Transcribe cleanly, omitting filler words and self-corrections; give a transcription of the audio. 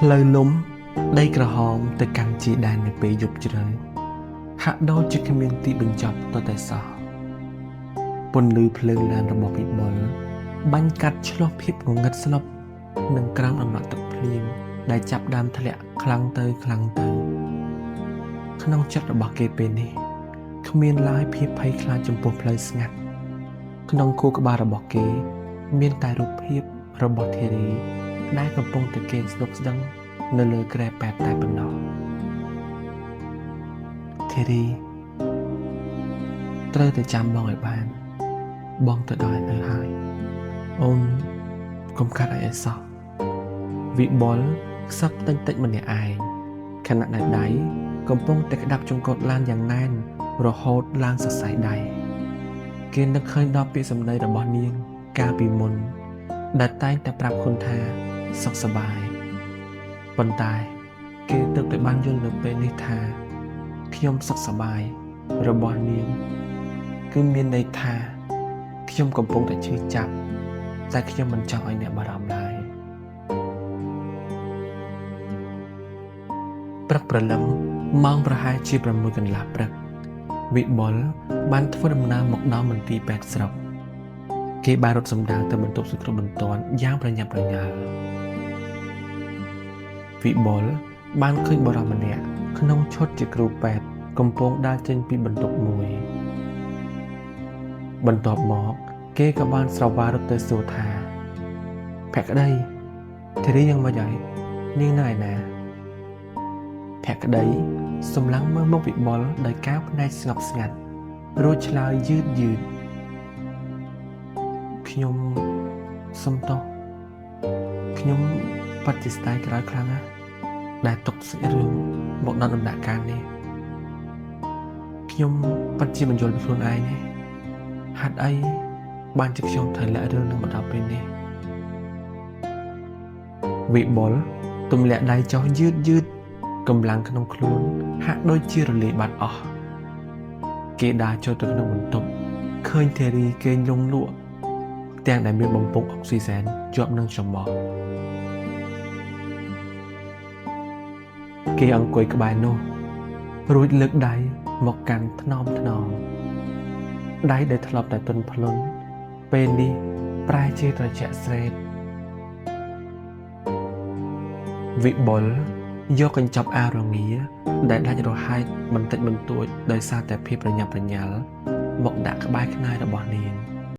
ផ្លូវលំដីក្រហមទៅកាន់ជាដែននៅពេលយប់ជ្រៅហាក់ដូចជាគ្មានទីបញ្ចប់តតែសោះពន្លឺភ្លើងឡានរបស់វិបុលបាញ់កាត់ឆ្លោះភាពងងឹតស្លុបនឹងក្រោមដំណក់ទឹកភ្លៀងដែលចាប់ដើមធ្លាក់ខ្លាំងទៅក្នុងចិត្តរបស់គេពេលនេះគ្មានឡើយភាពភ័យខ្លាចចំពោះផ្លូវស្ងាត់ក្នុងខួរក្បាលរបស់គេមានតែរូបភាពរបស់ធីរីដែលកំពុងតែគេងស្ដុកស្ដឹងនៅលើគ្រែប៉ែតតែប៉ុណ្ណោះធីរីត្រូវតែចាំបងឲ្យបានបងទៅដល់នៅហើយអូនកុំកាត់ឲ្យសោះវិបុលខ្សឹបតិចម្នាក់ឯងខណៈដែលដៃកំពុងតែក្តាប់ចង្កូតឡានយ៉ាងណែនរហូតឡើងសរសៃដៃគេនឹកឃើញដល់ពាក្យសម្ដីរបស់នាងកាលពីមុនដែលតែងតែប្រាប់ខ្លួនថាសុខសប្បាយប៉ុន្តែគេទើបតែបានយល់នៅពេលនេះថាខ្ញុំសុខសប្បាយរបស់នាងគឺមានន័យថាខ្ញុំកំពុងតែឈឺចាប់តែខ្ញុំមិនចង់ឲ្យអ្នកបារម្ភឡើយព្រឹកព្រលឹមម៉ោងប្រហែលជា 6 កន្លះព្រឹកវិបុលបានធ្វើដំណើរមកដល់មន្ទីរពេទ្យស្រុកគេបានរត់សម្ដៅទៅបន្ទប់សង្គ្រោះបន្ទាន់យ៉ាងប្រញាប់ប្រញាល់វិបុលបានឃើញបុរសម្នាក់ក្នុងឈុតជាគ្រូពេទ្យកំពុងដើរចេញពីបន្ទប់មួយបន្ទាប់មកគេក៏បានស្រវារត់ទៅសួរថាភក្តីធីរីយ៉ាងម៉េចហើយនាងនៅឯណាភក្តីសម្លឹងមើលមុខវិបុលដោយការភ្នែកស្ងប់ស្ងាត់រួចឆ្លើយយឺតខ្ញុំសុំទោសខ្ញុំពិតជាស្ដាយក្រោយខ្លាំងណាស់ដែលទុកសាច់រឿងមកដល់ដំណាក់កាលនេះខ្ញុំពិតជាមិនយល់ពីខ្លួនឯងទេហេតុអីបានជាខ្ញុំត្រូវលាក់រឿងនឹងមកដល់ពេលនេះវិបុលទម្លាក់ដៃចុះយឺតកម្លាំងក្នុងខ្លួនហាក់ដូចជារលាយបាត់អស់គេដើរចូលទៅក្នុងបន្ទប់ឃើញធីរីគេងលងលក់ទាំងដែលមានបំពង់អុកស៊ីសែនជាប់នឹងច្រមុះគេអង្គុយក្បែរនោះរួចលើកដៃមកកាន់ថ្នមដៃដែលធ្លាប់តែទន់ភ្លន់ពេលនេះប្រែជាត្រជាក់ស្រេតវិបុលយកកញ្ចប់អាវរងាដែលដាច់រហែកបន្តិចបន្តួចដោយសារតែភាពប្រញាប់ប្រញាល់មកដាក់ក្បែរខ្នើយរបស់នាង